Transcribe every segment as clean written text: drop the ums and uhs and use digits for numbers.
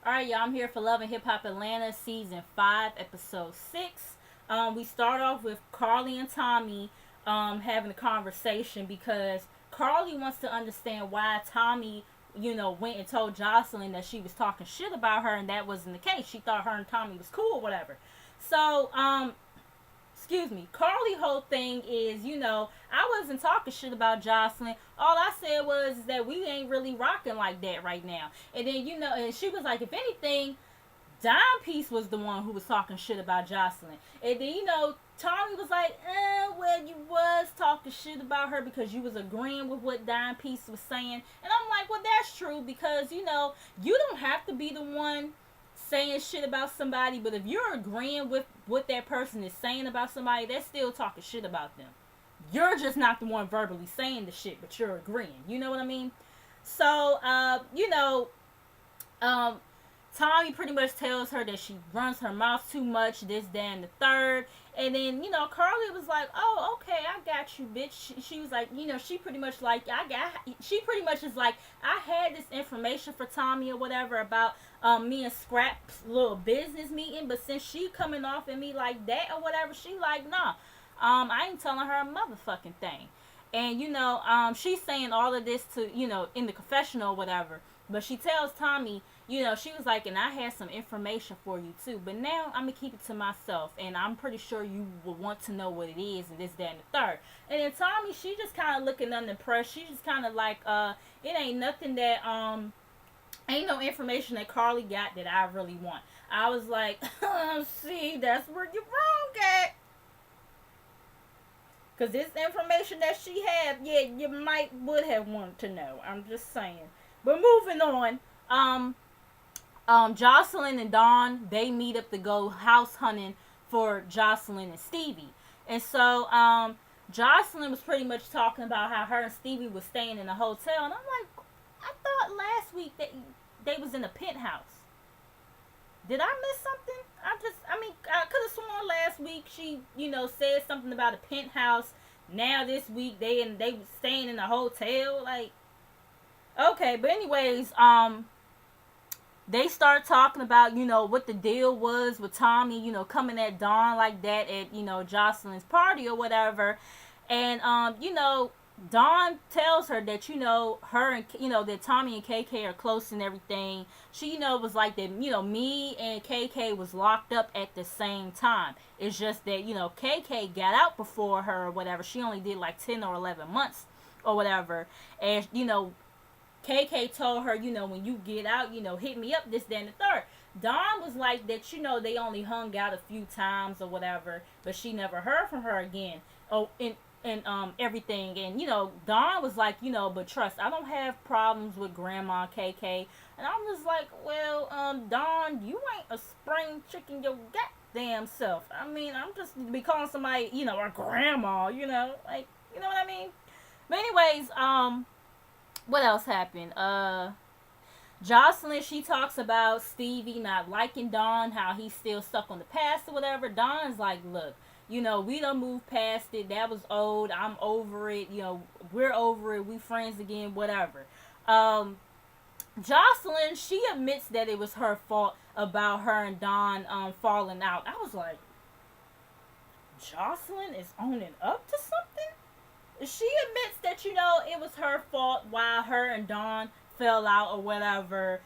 Alright, y'all, I'm here for Love and Hip Hop Atlanta, Season 5, Episode 6. We start off with Carly and Tommy having a conversation because Carly wants to understand why Tommy, went and told Jocelyn that she was talking shit about her, and that wasn't the case. She thought her and Tommy was cool or whatever. So, excuse me, Carly whole thing is, I wasn't talking shit about Jocelyn. All I said was that we ain't really rocking like that right now. And then, and she was like, if anything, Dime Piece was the one who was talking shit about Jocelyn. And then, Tommy was like, well, you was talking shit about her because you was agreeing with what Dime Piece was saying. And I'm like, well, that's true because, you don't have to be the one saying shit about somebody, but if you're agreeing with what that person is saying about somebody, they're still talking shit about them. You're just not the one verbally saying the shit, but you're agreeing. You know what I mean? So, Tommy pretty much tells her that she runs her mouth too much, this, that, and the third. And then, Carly was like, oh, okay, I got you, bitch. She was like, she pretty much like, she pretty much is like, I had this information for Tommy or whatever about me and Scrap's little business meeting, but since she coming off at me like that or whatever, she like, nah, I ain't telling her a motherfucking thing. And, she's saying all of this to, in the confessional or whatever. But she tells Tommy, she was like, and I had some information for you too. But now I'm going to keep it to myself. And I'm pretty sure you will want to know what it is and this, that, and the third. And then Tommy, she just kind of looking unimpressed. She just kind of like, it ain't nothing that, ain't no information that Carly got that I really want. I was like, see, that's where you're wrong at. Because this information that she had, yeah, you would have wanted to know. I'm just saying. But moving on, Jocelyn and Dawn, they meet up to go house hunting for Jocelyn and Stevie. And so, Jocelyn was pretty much talking about how her and Stevie was staying in a hotel. And I'm like, I thought last week that they was in a penthouse. Did I miss something? I could have sworn last week she, said something about a penthouse. Now this week they was staying in a hotel. Like, okay, but anyways, they start talking about, what the deal was with Tommy, coming at Dawn like that at, Jocelyn's party or whatever. And, Dawn tells her that, her and, that Tommy and KK are close and everything. She, was like that, me and KK was locked up at the same time. It's just that, KK got out before her or whatever. She only did like 10 or 11 months or whatever. And, KK told her, when you get out, hit me up, this, that, and the third. Dawn was like that, they only hung out a few times or whatever, but she never heard from her again. Oh, and everything. And, Dawn was like, but trust, I don't have problems with Grandma KK. And I'm just like, well, Dawn, you ain't a spring chicken your goddamn self. I mean, I'm just be calling somebody, a grandma, like, you know what I mean? But anyways, what else happened? Jocelyn, she talks about Stevie not liking Dawn, how he's still stuck on the past or whatever. Dawn's like, look, we done moved past it. That was old. I'm over it. We're over it. We friends again, whatever. Jocelyn, she admits that it was her fault about her and Dawn falling out. I was like, Jocelyn is owning up to something? She admits that, it was her fault why her and Dawn fell out or whatever,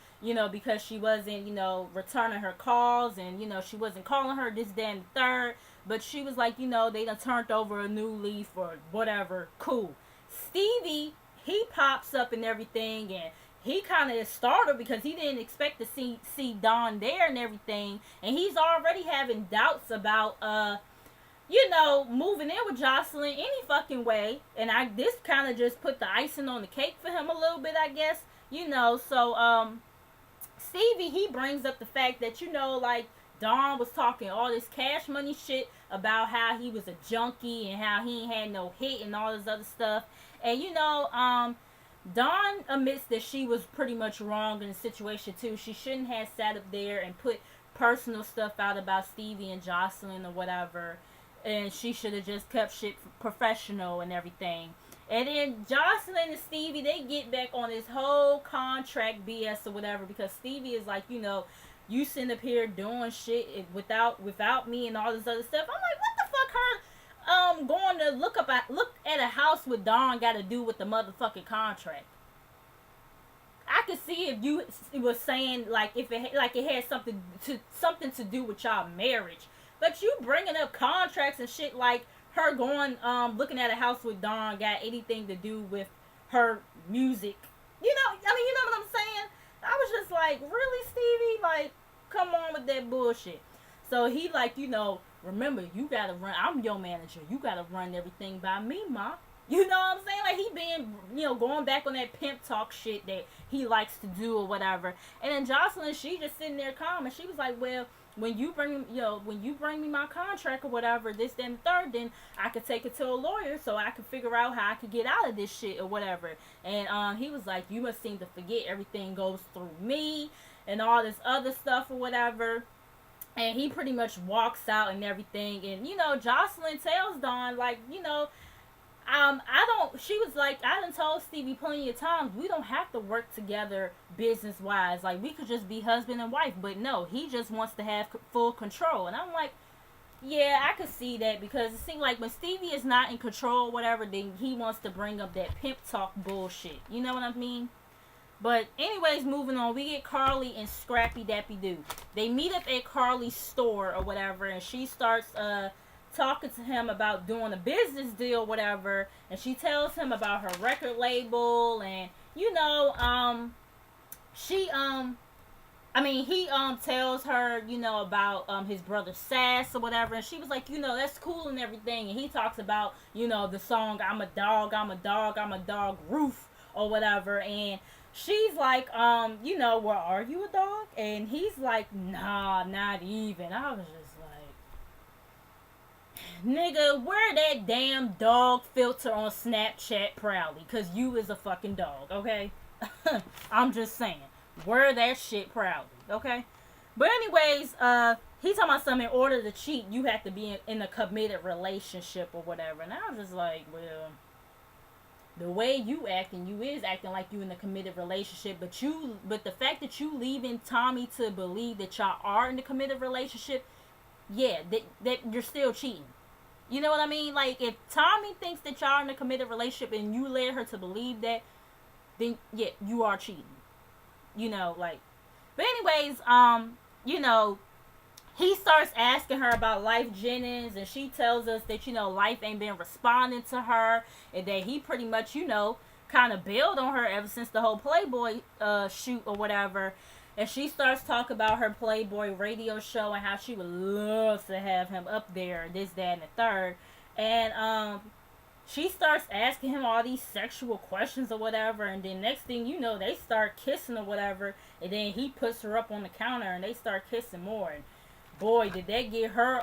because she wasn't, returning her calls and, she wasn't calling her this, that, and the third. But she was like, they done turned over a new leaf or whatever. Cool. Stevie, he pops up and everything, and he kind of startled because he didn't expect to see Dawn there and everything. And he's already having doubts about, moving in with Jocelyn any fucking way. And this kind of just put the icing on the cake for him a little bit, I guess. So, Stevie, he brings up the fact that, like, Dawn was talking all this cash money shit about how he was a junkie and how he ain't had no hit and all this other stuff. And, Dawn admits that she was pretty much wrong in the situation, too. She shouldn't have sat up there and put personal stuff out about Stevie and Jocelyn or whatever. And she should have just kept shit professional and everything. And then Jocelyn and Stevie, they get back on this whole contract BS or whatever, because Stevie is like, you sitting up here doing shit without me and all this other stuff. I'm like, what the fuck her going to look at a house with Dawn got to do with the motherfucking contract? I could see if you was saying like if it had something to do with y'all marriage, but you bringing up contracts and shit like her going looking at a house with Dawn got anything to do with her music? You know what I'm saying? I was just like, really, Stevie? Like, come on with that bullshit. So he like, remember, you gotta run. I'm your manager. You gotta run everything by me, ma. You know what I'm saying? Like, he being, going back on that pimp talk shit that he likes to do or whatever. And then Jocelyn, she just sitting there calm, and she was like, well, when you bring me my contract or whatever, this, then, the third, then I could take it to a lawyer so I could figure out how I could get out of this shit or whatever. And he was like, you must seem to forget everything goes through me and all this other stuff or whatever. And he pretty much walks out and everything. And, Jocelyn tells Dawn, like, she was like, I done told Stevie plenty of times, we don't have to work together business-wise. Like, we could just be husband and wife. But no, he just wants to have full control. And I'm like, yeah, I could see that, because it seems like when Stevie is not in control or whatever, then he wants to bring up that pimp talk bullshit. You know what I mean? But anyways, moving on, we get Carly and Scrappy Dappy Doo. They meet up at Carly's store or whatever, and she starts talking to him about doing a business deal, whatever, and she tells him about her record label, and he tells her, about his brother Sass or whatever, and she was like, that's cool and everything, and he talks about, the song I'm a dog, Roof or whatever, and she's like, well, are you a dog? And he's like, nah, not even. I was just like, nigga, wear that damn dog filter on Snapchat proudly, because you is a fucking dog, okay? I'm just saying. Wear that shit proudly, okay? But anyways, he talking about something, in order to cheat, you have to be in a committed relationship or whatever. And I was just like, well, the way you acting, you is acting like you in a committed relationship, but the fact that you leaving Tommy to believe that y'all are in a committed relationship, yeah, that you're still cheating. You know what I mean? Like, if Tommy thinks that y'all in a committed relationship and you led her to believe that, then yeah, you are cheating. But anyways, he starts asking her about Life Jennings, and she tells us that, Life ain't been responding to her, and that he pretty much, kind of bailed on her ever since the whole Playboy shoot or whatever. And she starts talking about her Playboy radio show and how she would love to have him up there, this, that, and the third. And she starts asking him all these sexual questions or whatever, and then next thing you know, they start kissing or whatever, and then he puts her up on the counter and they start kissing more. And boy, did that get her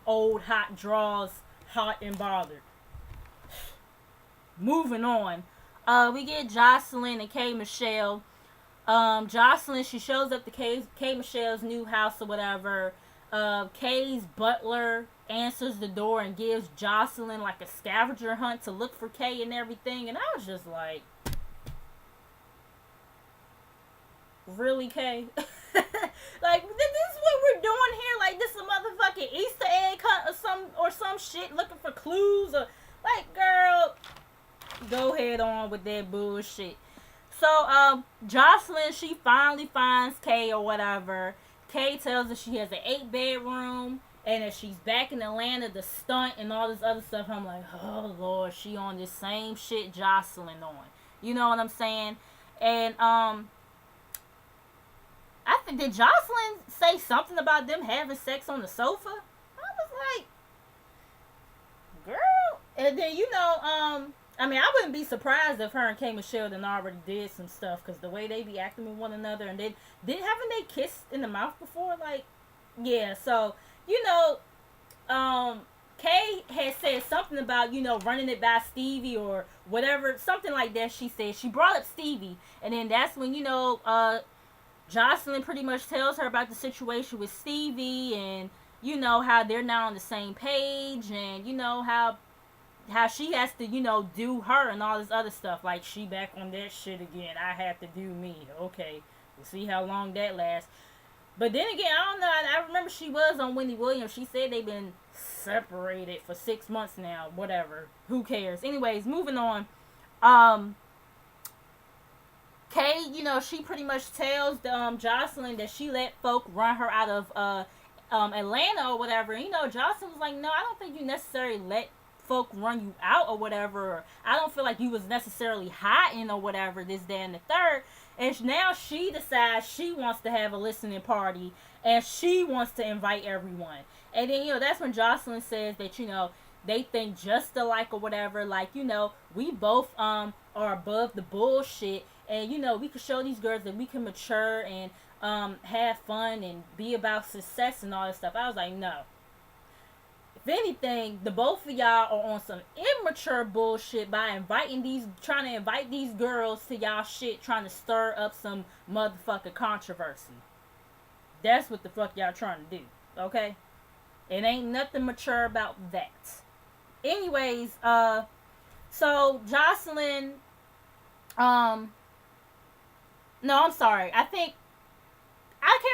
old hot draws hot and bothered. Moving on. We get Jocelyn and K. Michelle. Jocelyn, she shows up to K. Michelle's new house or whatever. Kay's butler answers the door and gives Jocelyn like a scavenger hunt to look for Kay and everything. And I was just like, really, Kay? Like, this is what we're doing here? Like, this is a motherfucking Easter egg hunt or some shit, looking for clues? Or, like, girl, go head on with that bullshit. So, Jocelyn, she finally finds Kay or whatever. Kay tells her she has an 8-bedroom, and if she's back in Atlanta, the stunt and all this other stuff. I'm like, oh, Lord, she on this same shit Jocelyn on. You know what I'm saying? And, I think, did Jocelyn say something about them having sex on the sofa? I was like, girl. And then, I wouldn't be surprised if her and K. Michelle done already did some stuff, because the way they be acting with one another, and haven't they kissed in the mouth before? Like, yeah, so, Kay had said something about, running it by Stevie or whatever, something like that she said. She brought up Stevie, and then that's when, Jocelyn pretty much tells her about the situation with Stevie, and, how they're now on the same page, and, how how she has to, you know, do her and all this other stuff. Like, she back on that shit again. I have to do me. Okay, we'll see how long that lasts. But then again, I don't know. I remember she was on Wendy Williams. She said they've been separated for 6 months now. Whatever. Who cares? Anyways, moving on. Um, Kay, you know, she pretty much tells Jocelyn that she let folk run her out of Atlanta or whatever. And, you know, Jocelyn was like, no, I don't think you necessarily let folk run you out or whatever. Or, I don't feel like you was necessarily hiding or whatever, this, that, and the third. And now she decides she wants to have a listening party and she wants to invite everyone. And then, you know, that's when Jocelyn says that, you know, they think just alike or whatever. Like, you know, we both are above the bullshit. And, you know, we can show these girls that we can mature and have fun and be about success and all this stuff. I was like, no. If anything, the both of y'all are on some immature bullshit by trying to invite these girls to y'all shit, trying to stir up some motherfucking controversy. That's what the fuck y'all trying to do, okay? It ain't nothing mature about that. Anyways, so Jocelyn, no, I'm sorry. I can't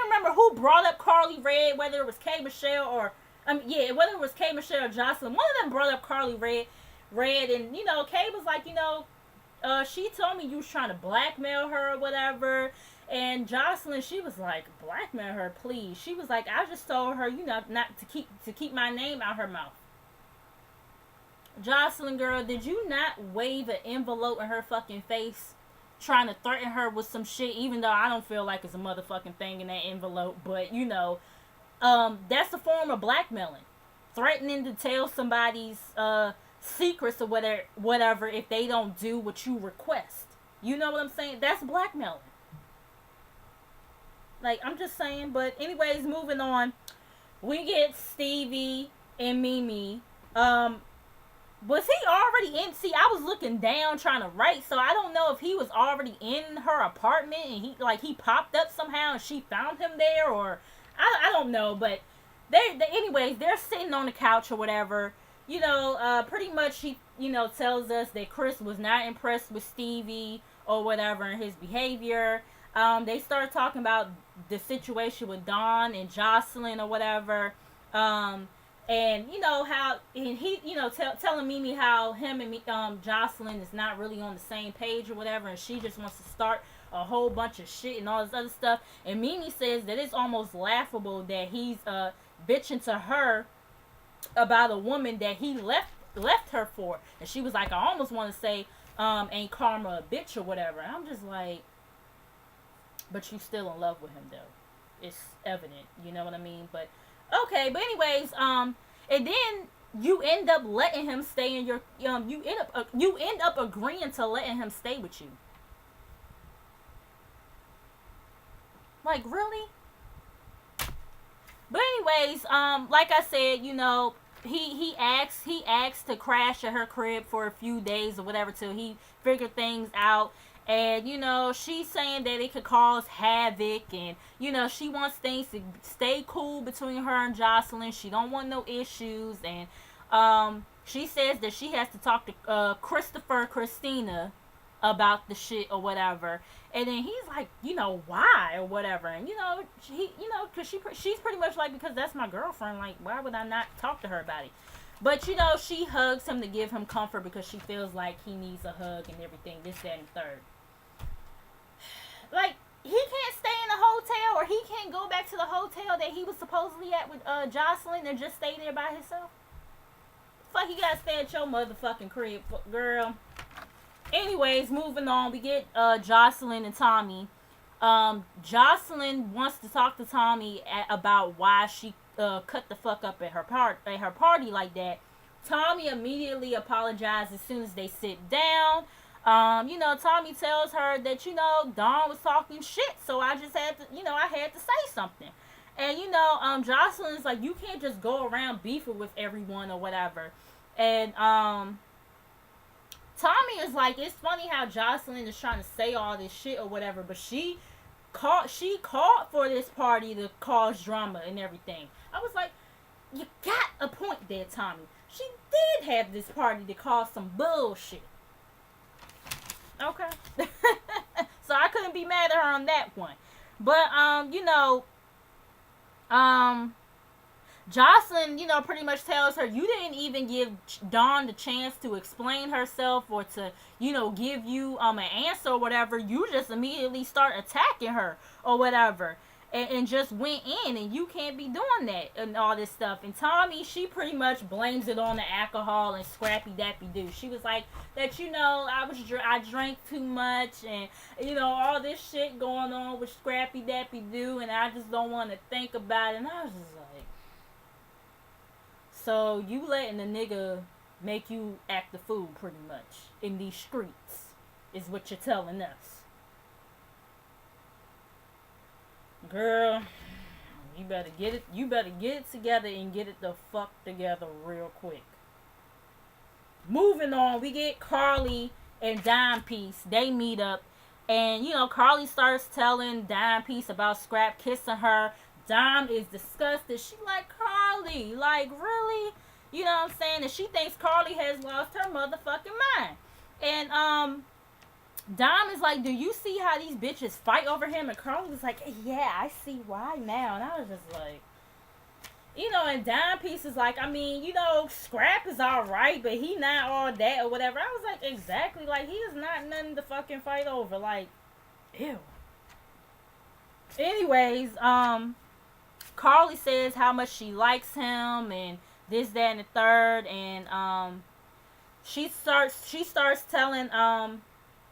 remember who brought up Carly Red, whether it was K. Michelle or whether it was K. Michelle or Jocelyn. One of them brought up Carly Red, and, you know, Kay was like, you know, she told me you was trying to blackmail her or whatever. And Jocelyn, she was like, blackmail her, please. She was like, I just told her, you know, not to keep my name out her mouth. Jocelyn, girl, did you not wave an envelope in her fucking face, trying to threaten her with some shit? Even though I don't feel like it's a motherfucking thing in that envelope, but, you know, that's a form of blackmailing, threatening to tell somebody's secrets or whatever if they don't do what you request. You know what I'm saying? That's blackmailing. Like, I'm just saying. But anyways, moving on, we get Stevie and Mimi. Was he already in? See, I was looking down trying to write, so I don't know if he was already in her apartment and he popped up somehow and she found him there, or I don't know. But anyways, they're sitting on the couch or whatever. You know, pretty much he, you know, tells us that Chris was not impressed with Stevie or whatever and his behavior. They started talking about the situation with Dawn and Jocelyn or whatever. And, you know, how, and he, you know, telling Mimi how him and Jocelyn is not really on the same page or whatever, and she just wants to start a whole bunch of shit and all this other stuff. And Mimi says that it's almost laughable that he's bitching to her about a woman that he left her for. And she was like, I almost want to say, ain't Karma a bitch or whatever. And I'm just like, but you still in love with him though. It's evident, you know what I mean? But okay, but anyways, and then you end up letting him stay in your, you end up agreeing to letting him stay with you. Like, really? But anyways, like I said, you know, he asked to crash at her crib for a few days or whatever till he figured things out. And, you know, she's saying that it could cause havoc. And, you know, she wants things to stay cool between her and Jocelyn. She don't want no issues. And she says that she has to talk to Christina about the shit or whatever. And then he's like, you know, why or whatever. And, you know, because she's pretty much like, because that's my girlfriend. Like, why would I not talk to her about it? But, you know, she hugs him to give him comfort because she feels like he needs a hug and everything, this, that, and third. Like, he can't stay in a hotel, or he can't go back to the hotel that he was supposedly at with Jocelyn and just stay there by himself. Fuck, you gotta stay at your motherfucking crib, girl. Anyways, moving on, we get Jocelyn and Tommy. Jocelyn wants to talk to Tommy about why she cut the fuck up at her party like that. Tommy immediately apologizes as soon as they sit down. You know, Tommy tells her that, you know, Dawn was talking shit, so I just had to, you know, I had to say something. And, you know, Jocelyn's like, you can't just go around beefing with everyone or whatever. And, Tommy is like, it's funny how Jocelyn is trying to say all this shit or whatever, but she called for this party to cause drama and everything. I was like, you got a point there, Tommy. She did have this party to cause some bullshit. Okay. So I couldn't be mad at her on that one. But Jocelyn, pretty much tells her, you didn't even give Dawn the chance to explain herself or to, give you an answer or whatever. You just immediately start attacking her or whatever. And just went in, and you can't be doing that and all this stuff. And Tommy, she pretty much blames it on the alcohol and Scrappy Dappy Doo. She was like that, I drank too much, and all this shit going on with Scrappy Dappy Doo, and I just don't want to think about it. And I was just like, so you letting the nigga make you act the fool pretty much in these streets is what you're telling us. Girl, you better get it together and get it the fuck together real quick. Moving on, we get Carly and Dime Piece. They meet up, and Carly starts telling Dime Piece about Scrap kissing her. Dime is disgusted. She like, Carly, like, really? You know what I'm saying? And she thinks Carly has lost her motherfucking mind. And Dom is like, do you see how these bitches fight over him? And Carly was like, yeah, I see why now. And I was just like, and Dime Piece is like, I mean, Scrap is alright, but he not all that or whatever. I was like, exactly. Like, he is not nothing to fucking fight over. Like, ew. Anyways, Carly says how much she likes him and this, that, and the third. And, she starts telling,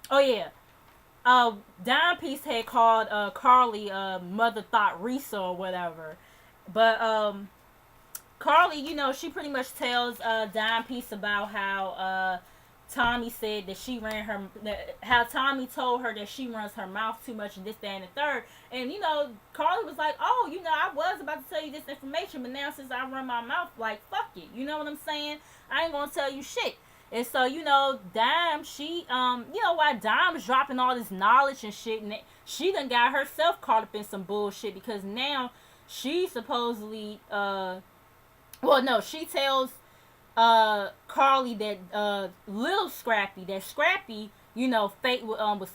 oh yeah. Dime Piece had called Carly Mother Thought Risa or whatever. But Carly, she pretty much tells Dime Piece about how Tommy said that she how Tommy told her that she runs her mouth too much and this, that, and the third. And Carly was like, oh, I was about to tell you this information, but now since I run my mouth, like, fuck it. You know what I'm saying? I ain't gonna tell you shit. And so, Dime, she, while Dime's dropping all this knowledge and shit, and she done got herself caught up in some bullshit because now she supposedly, she tells, Carly that, little Scrappy, was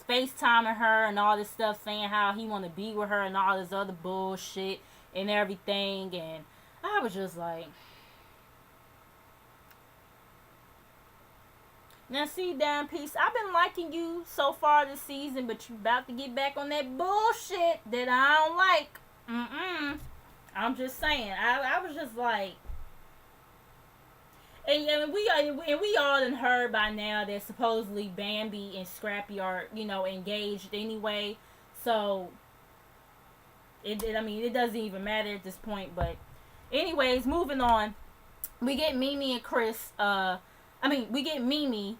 FaceTiming her and all this stuff, saying how he want to be with her and all this other bullshit and everything. And I was just like, now see, Dime Piece, I've been liking you so far this season, but you about to get back on that bullshit that I don't like. I'm just saying. I was just like, and we all done heard by now that supposedly Bambi and Scrappy are engaged anyway. So it doesn't even matter at this point. But anyways, moving on, we get Mimi and Chris. We get Mimi.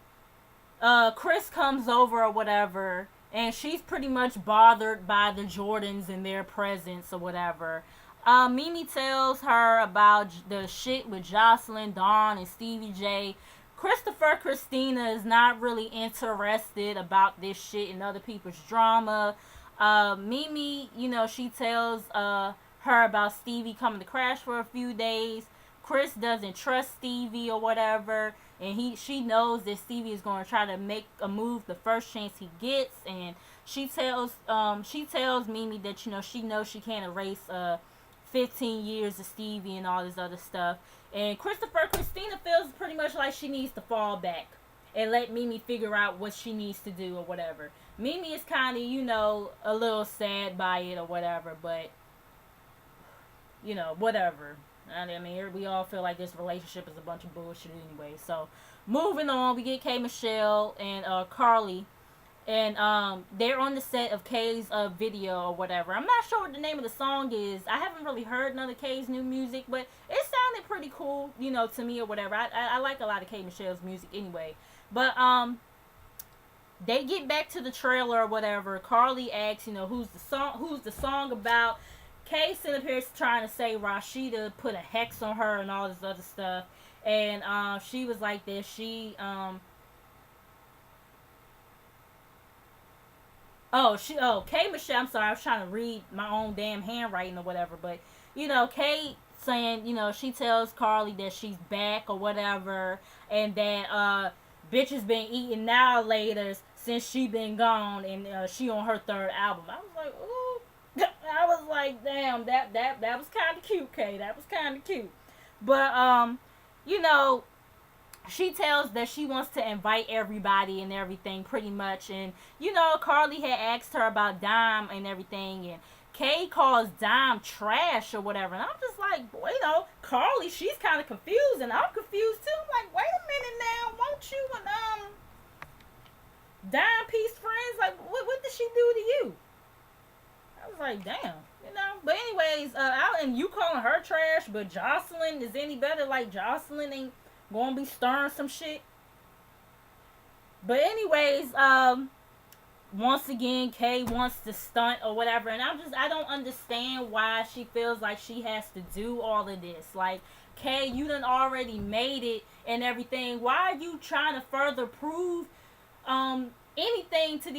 Chris comes over or whatever, and she's pretty much bothered by the Jordans and their presence or whatever. Mimi tells her about the shit with Jocelyn, Dawn, and Stevie J. Christina is not really interested about this shit and other people's drama. Mimi, she tells her about Stevie coming to crash for a few days. Chris doesn't trust Stevie or whatever, and she knows that Stevie is going to try to make a move the first chance he gets. And she tells Mimi that she knows she can't erase 15 years of Stevie and all this other stuff. And Christina feels pretty much like she needs to fall back and let Mimi figure out what she needs to do or whatever. Mimi is kind of a little sad by it or whatever, but whatever. I mean, we all feel like this relationship is a bunch of bullshit anyway. So, moving on, we get K. Michelle and Carly. And they're on the set of K's video or whatever. I'm not sure what the name of the song is. I haven't really heard none of K's new music, but it sounded pretty cool, to me or whatever. I like a lot of K. Michelle's music anyway. But they get back to the trailer or whatever. Carly asks, who's the song about? Kay sitting up here trying to say Rashida put a hex on her and all this other stuff. And she was like this. Kay Michelle, I'm sorry, I was trying to read my own damn handwriting or whatever. But, Kay saying, she tells Carly that she's back or whatever, and that bitch has been eating now laters since she been gone, and she on her third album. I was like, ooh. I was like, damn, that was kind of cute, Kay. That was kind of cute. But you know, she tells that she wants to invite everybody and everything pretty much, and Carly had asked her about Dime and everything, and Kay calls Dime trash or whatever, and I'm just like, boy, Carly, she's kind of confused, and I'm confused too. I'm like, wait a minute now, won't you and Dime Piece friends? Like, what did she do to you? I was like, damn, But anyways, and you calling her trash, but Jocelyn is any better? Like, Jocelyn ain't gonna be stirring some shit. But anyways, once again, Kay wants to stunt or whatever, and I don't understand why she feels like she has to do all of this. Like, Kay, you done already made it and everything. Why are you trying to further prove anything to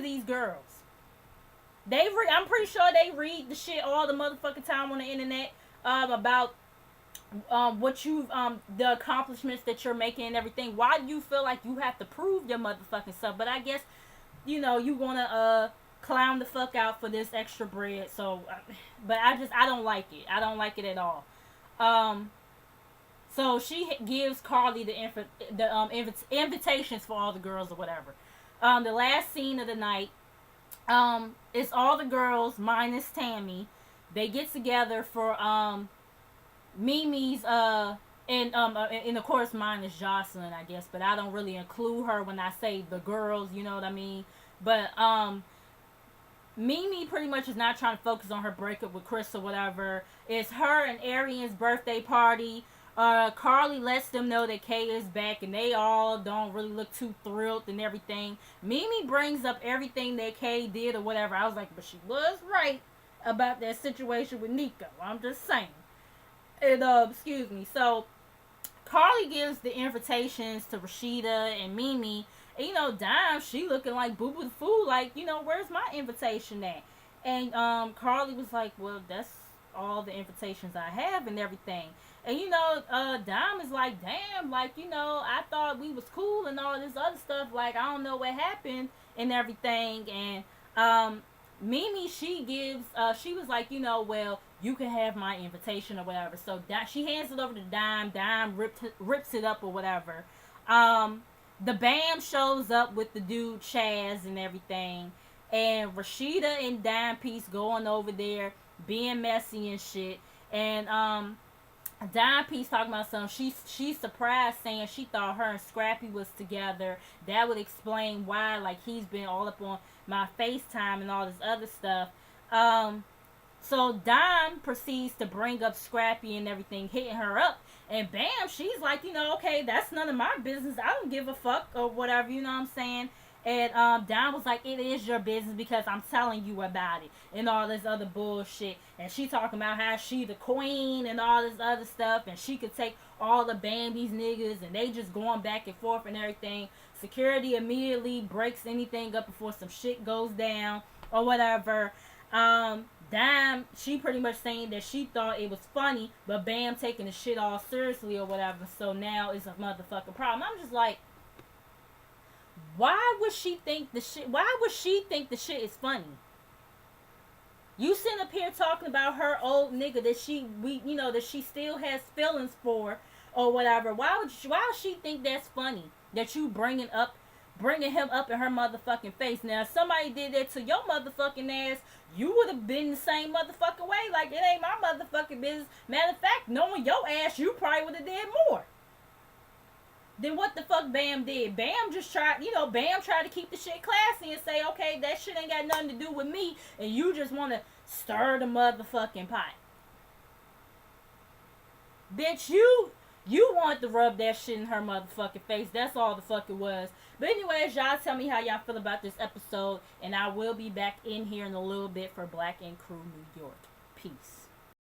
these girls? I'm pretty sure they read the shit all the motherfucking time on the internet about what you've the accomplishments that you're making and everything. Why do you feel like you have to prove your motherfucking stuff? But I guess you gonna clown the fuck out for this extra bread. So, but I don't like it. I don't like it at all. So she gives Carly the invitations for all the girls or whatever. The last scene of the night. It's all the girls minus Tammy. They get together for Mimi's and of course mine is Jocelyn, I guess, but I don't really include her when I say the girls, you know what I mean? But Mimi pretty much is not trying to focus on her breakup with Chris or whatever. It's her and Arian's birthday party. Carly lets them know that Kay is back, and they all don't really look too thrilled and everything. Mimi brings up everything that Kay did or whatever. I was like, but she was right about that situation with Nico. I'm just saying. And excuse me. So Carly gives the invitations to Rashida and Mimi. And Dime, she looking like Boo Boo the Fool, like, where's my invitation at? And Carly was like, well, that's all the invitations I have and everything. And Dime is like, damn, like, I thought we was cool and all this other stuff. Like, I don't know what happened and everything. And Mimi, she was like, well, you can have my invitation or whatever. So she hands it over to Dime. Dime rips it up or whatever. The Bam shows up with the dude Chaz and everything. And Rashida and Dime Piece going over there being messy and shit. And Dime Piece talking about something. She's surprised, saying she thought her and Scrappy was together. That would explain why, like, he's been all up on my FaceTime and all this other stuff. So Dime proceeds to bring up Scrappy and everything, hitting her up. And bam, she's like, okay, that's none of my business. I don't give a fuck or whatever, you know what I'm saying? And Dime was like, it is your business because I'm telling you about it and all this other bullshit. And she talking about how she the queen and all this other stuff, and she could take all the Bambi's niggas, and they just going back and forth and everything. Security immediately breaks anything up before some shit goes down or whatever. Dime, she pretty much saying that she thought it was funny, but Bam taking the shit all seriously or whatever. So now it's a motherfucking problem. I'm just like, why would she think the shit is funny? You sitting up here talking about her old nigga that she still has feelings for or whatever. Why would she think that's funny? That you bringing him up in her motherfucking face. Now, if somebody did that to your motherfucking ass, you would have been the same motherfucking way. Like, it ain't my motherfucking business. Matter of fact, knowing your ass, you probably would have did more. Then what the fuck Bam did? Bam just tried, Bam tried to keep the shit classy and say, okay, that shit ain't got nothing to do with me, and you just want to stir the motherfucking pot. Bitch, you want to rub that shit in her motherfucking face. That's all the fuck it was. But anyways, y'all tell me how y'all feel about this episode, and I will be back in here in a little bit for Black Ink Crew New York. Peace.